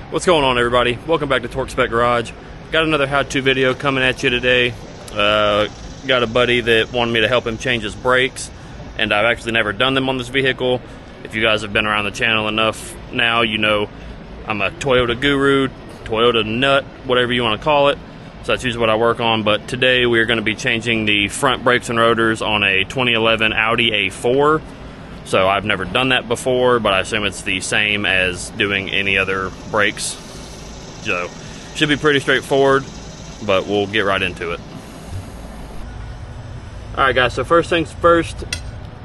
What's going on, everybody? Welcome back to Torque Spec Garage. Got another how-to video coming at you today. Got a buddy that wanted me to help him change his brakes, and I've actually never done them on this vehicle. If you guys have been around the channel enough now, you know I'm a Toyota guru, Toyota nut, whatever you want to call it. So that's usually what I work on, but today we're going to be changing the front brakes and rotors on a 2011 Audi A4. So I've never done that before, but I assume it's the same as doing any other brakes. So should be pretty straightforward, but we'll get right into it. Alright guys, so first things first,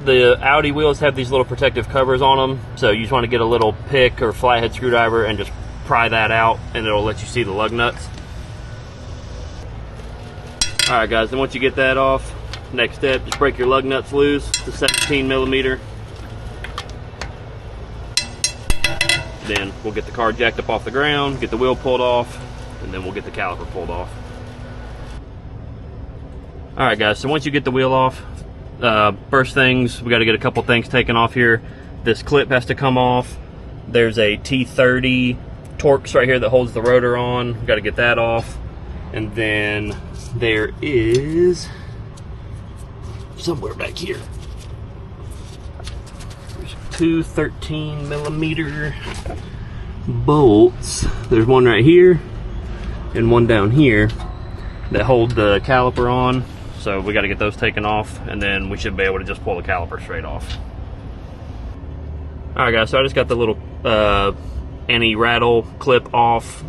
the Audi wheels have these little protective covers on them. So you just want to get a little pick or flathead screwdriver and just pry that out, and it'll let you see the lug nuts. Alright guys, then once you get that off, next step, just break your lug nuts loose to 17 millimeter. Then we'll get the car jacked up off the ground, get the wheel pulled off, and then we'll get the caliper pulled off. Alright guys, so once you get the wheel off, first things, we got to get a couple things taken off here. This clip has to come off. There's a T30 Torx right here that holds the rotor on. We've got to get that off. And then there is, somewhere back here, two 13 millimeter bolts. There's one right here and one down here that hold the caliper on. So we got to get those taken off, and then we should be able to just pull the caliper straight off. Alright guys, so I just got the little anti-rattle clip off.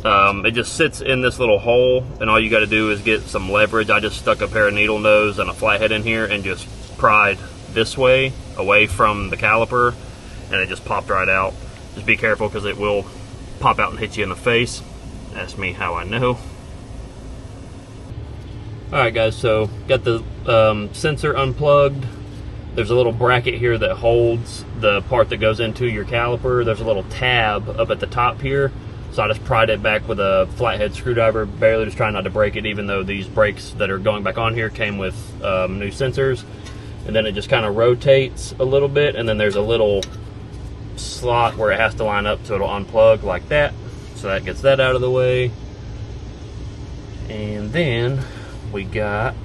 It just sits in this little hole, and all you got to do is get some leverage. I just stuck a pair of needle nose and a flathead in here and just pried this way away from the caliper, and it just popped right out. Just be careful because it will pop out and hit you in the face. Ask me how I know. Alright guys, so got the sensor unplugged. There's a little bracket here that holds the part that goes into your caliper. There's a little tab up at the top here, so I just pried it back with a flathead screwdriver, barely, just trying not to break it, even though these brakes that are going back on here came with new sensors. And then it just kind of rotates a little bit, and then there's a little slot where it has to line up, so it'll unplug like that. So that gets that out of the way. And then we got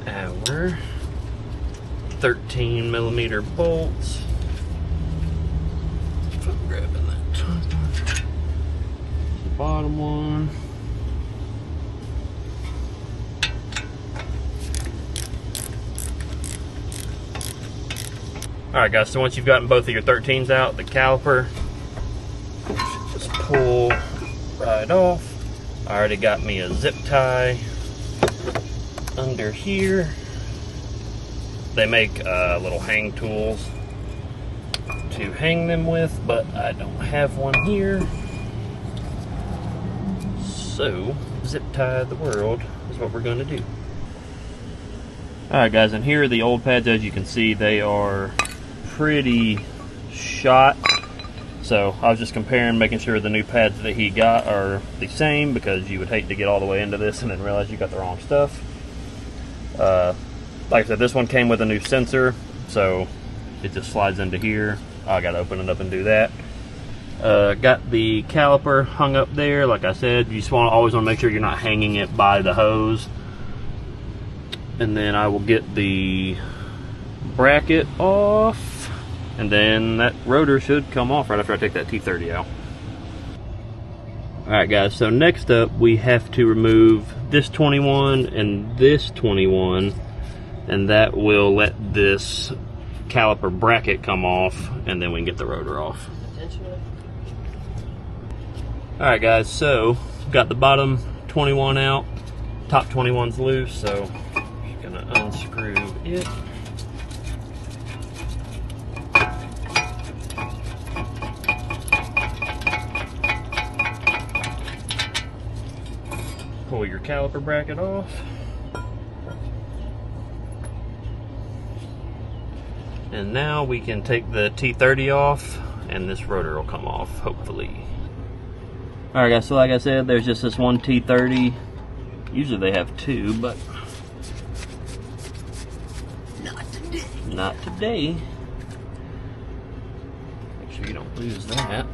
our 13 millimeter bolts. If I'm grabbing that top one, the bottom one. Alright guys, so once you've gotten both of your 13s out, the caliper just pull right off. I already got me a zip tie under here. They make little hang tools to hang them with, but I don't have one here. So, zip tie the world is what we're going to do. Alright guys, and here are the old pads. As you can see, they are pretty shot. So I was just comparing, making sure the new pads that he got are the same, because you would hate to get all the way into this and then realize you got the wrong stuff. Like I said, this one came with a new sensor, so it just slides into here. I gotta open it up and do that. Got the caliper hung up there. Like I said, you just always want to make sure you're not hanging it by the hose. And then I will get the bracket off, and then that rotor should come off right after I take that T30 out. Alright guys, so next up we have to remove this 21 and this 21, and that will let this caliper bracket come off, and then we can get the rotor off. Alright guys, so got the bottom 21 out, top 21's loose, so I'm just gonna unscrew it. Pull your caliper bracket off. And now we can take the T30 off, and this rotor will come off, hopefully. Alright guys, so like I said, there's just this one T30. Usually they have two, but not today. Make sure you don't lose that.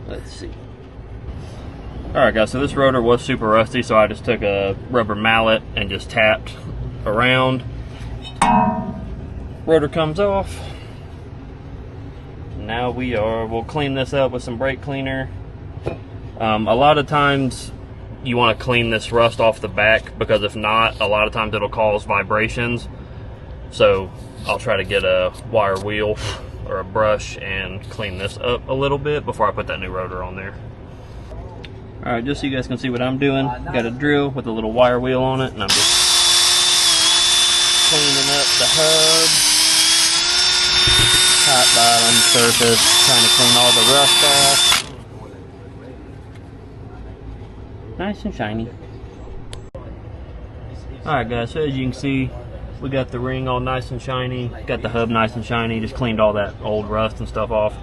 Let's see. Alright guys, so this rotor was super rusty, so I just took a rubber mallet and just tapped around. Rotor comes off. Now we'll clean this up with some brake cleaner. A lot of times you want to clean this rust off the back, because if not, a lot of times it'll cause vibrations. So I'll try to get a wire wheel or a brush and clean this up a little bit before I put that new rotor on there. Alright, just so you guys can see what I'm doing, got a drill with a little wire wheel on it, and I'm just cleaning up the hub, top, bottom, surface, trying to clean all the rust off. Nice and shiny. Alright guys, so as you can see, we got the ring all nice and shiny, got the hub nice and shiny, just cleaned all that old rust and stuff off.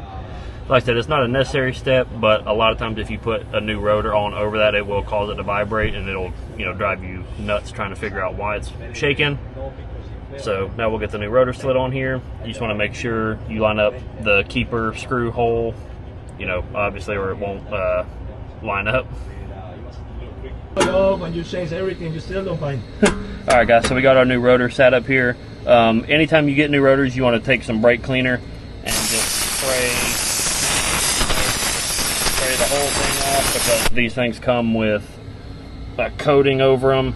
Like I said, it's not a necessary step, but a lot of times if you put a new rotor on over that, it will cause it to vibrate, and it'll, drive you nuts trying to figure out why it's shaking. So now we'll get the new rotor slid on here. You just want to make sure you line up the keeper screw hole, obviously, or it won't line up. When you change everything, you still don't find. Alright guys, so we got our new rotor set up here. Anytime you get new rotors, you want to take some brake cleaner and just spray the whole thing off, because these things come with a coating over them.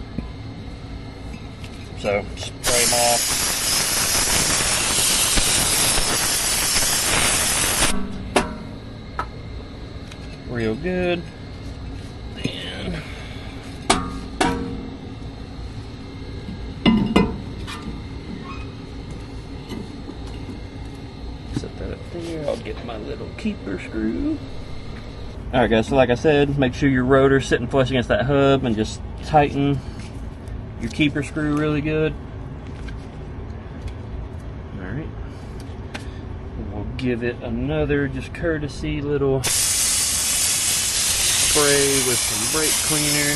So spray them off real good. And set that up there. I'll get my little keeper screw. Alright guys, so like I said, make sure your rotor's sitting flush against that hub, and just tighten your keeper screw really good. Alright. We'll give it another just courtesy little spray with some brake cleaner.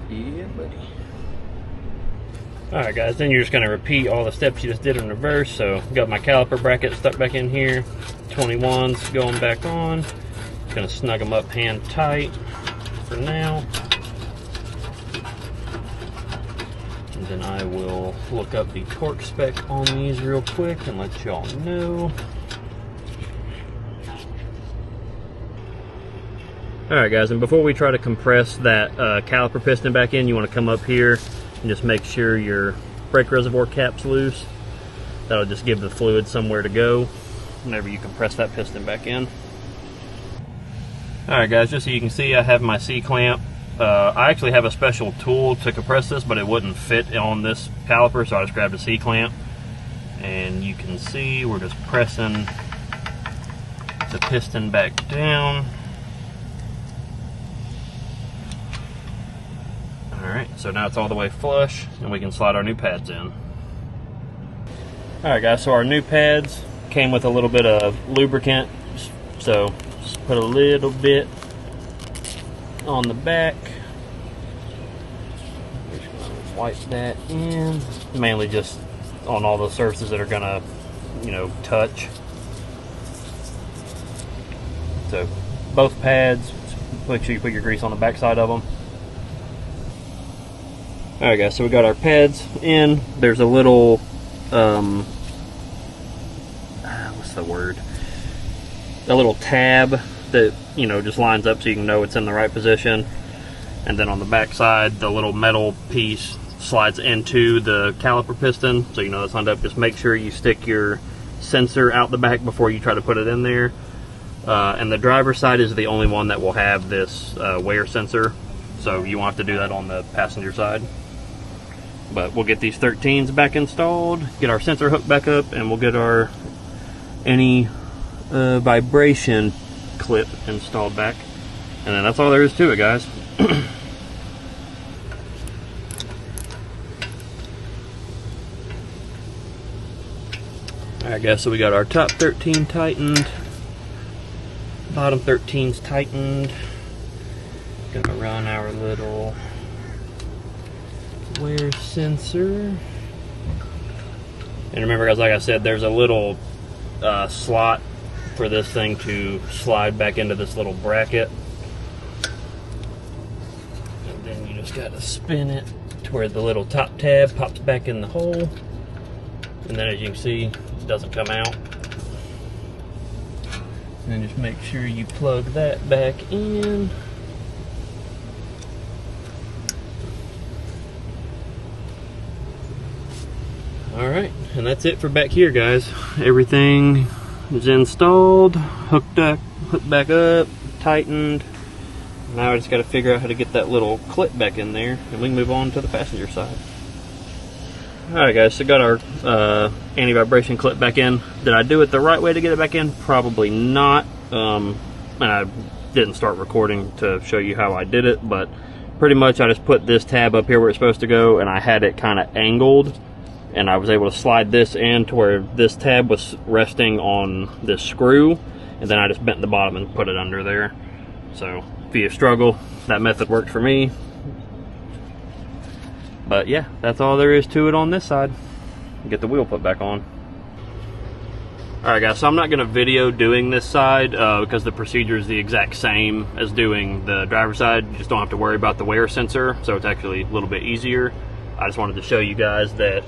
Yeah, buddy. Alright guys, then you're just going to repeat all the steps you just did in reverse. So got my caliper bracket stuck back in here, 21s going back on. Just going to snug them up hand tight for now. And then I will look up the torque spec on these real quick and let y'all know. Alright guys, and before we try to compress that caliper piston back in, you want to come up here and just make sure your brake reservoir cap's loose. That'll just give the fluid somewhere to go whenever you compress that piston back in. Alright guys, just so you can see, I have my C-clamp. I actually have a special tool to compress this, but it wouldn't fit on this caliper, so I just grabbed a C-clamp. And you can see we're just pressing the piston back down. Alright, so now it's all the way flush, and we can slide our new pads in. Alright guys, so our new pads came with a little bit of lubricant, so just put a little bit on the back. Just gonna wipe that in, mainly just on all the surfaces that are gonna, touch. So both pads, make sure you put your grease on the back side of them. Alright guys, so we got our pads in. There's a little, what's the word? A little tab that, just lines up so you can know it's in the right position. And then on the back side, the little metal piece slides into the caliper piston, so you know it's lined up. Just make sure you stick your sensor out the back before you try to put it in there. And the driver's side is the only one that will have this wear sensor, so you won't have to do that on the passenger side. But we'll get these 13s back installed, get our sensor hooked back up, and we'll get our vibration clip installed back. And then that's all there is to it, guys. Alright guys, so we got our top 13 tightened, bottom 13's tightened. Gonna run our little wear sensor. And remember guys, like I said, there's a little slot for this thing to slide back into this little bracket. And then you just gotta spin it to where the little top tab pops back in the hole. And then as you can see, it doesn't come out. And then just make sure you plug that back in. Alright, and that's it for back here guys. Everything is installed, hooked back up, tightened. Now I just got to figure out how to get that little clip back in there, and we can move on to the passenger side. Alright guys, so got our anti-vibration clip back in. Did I do it the right way to get it back in? Probably not. And I didn't start recording to show you how I did it, but pretty much I just put this tab up here where it's supposed to go, and I had it kind of angled, and I was able to slide this in to where this tab was resting on this screw, and then I just bent the bottom and put it under there. So if you struggle, that method worked for me. But yeah, that's all there is to it on this side. Get the wheel put back on. Alright guys, so I'm not going to video doing this side because the procedure is the exact same as doing the driver's side. You just don't have to worry about the wear sensor, so it's actually a little bit easier. I just wanted to show you guys that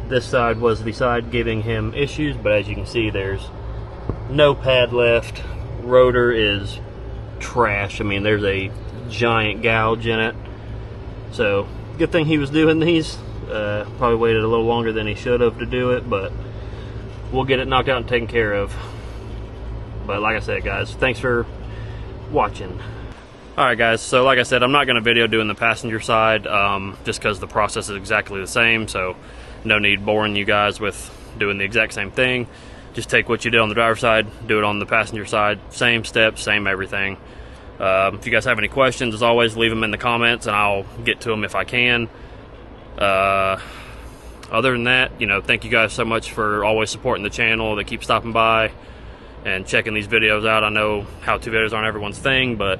this side was the side giving him issues, but as you can see, there's no pad left. Rotor is trash. I mean, there's a giant gouge in it. So, good thing he was doing these. Probably waited a little longer than he should have to do it, but we'll get it knocked out and taken care of. But like I said, guys, thanks for watching. Alright guys, so like I said, I'm not going to video doing the passenger side just because the process is exactly the same, so no need boring you guys with doing the exact same thing. Just take what you did on the driver's side, do it on the passenger side, same steps, same everything. If you guys have any questions, as always, leave them in the comments and I'll get to them if I can. Other than that, you know, thank you guys so much for always supporting the channel, that keep stopping by and checking these videos out. I know how-to videos aren't everyone's thing, but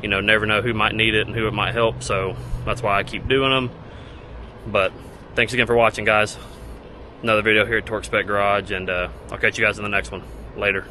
you know, never know who might need it and who it might help, so that's why I keep doing them. But thanks again for watching, guys. Another video here at Torque Spec Garage, and I'll catch you guys in the next one. Later.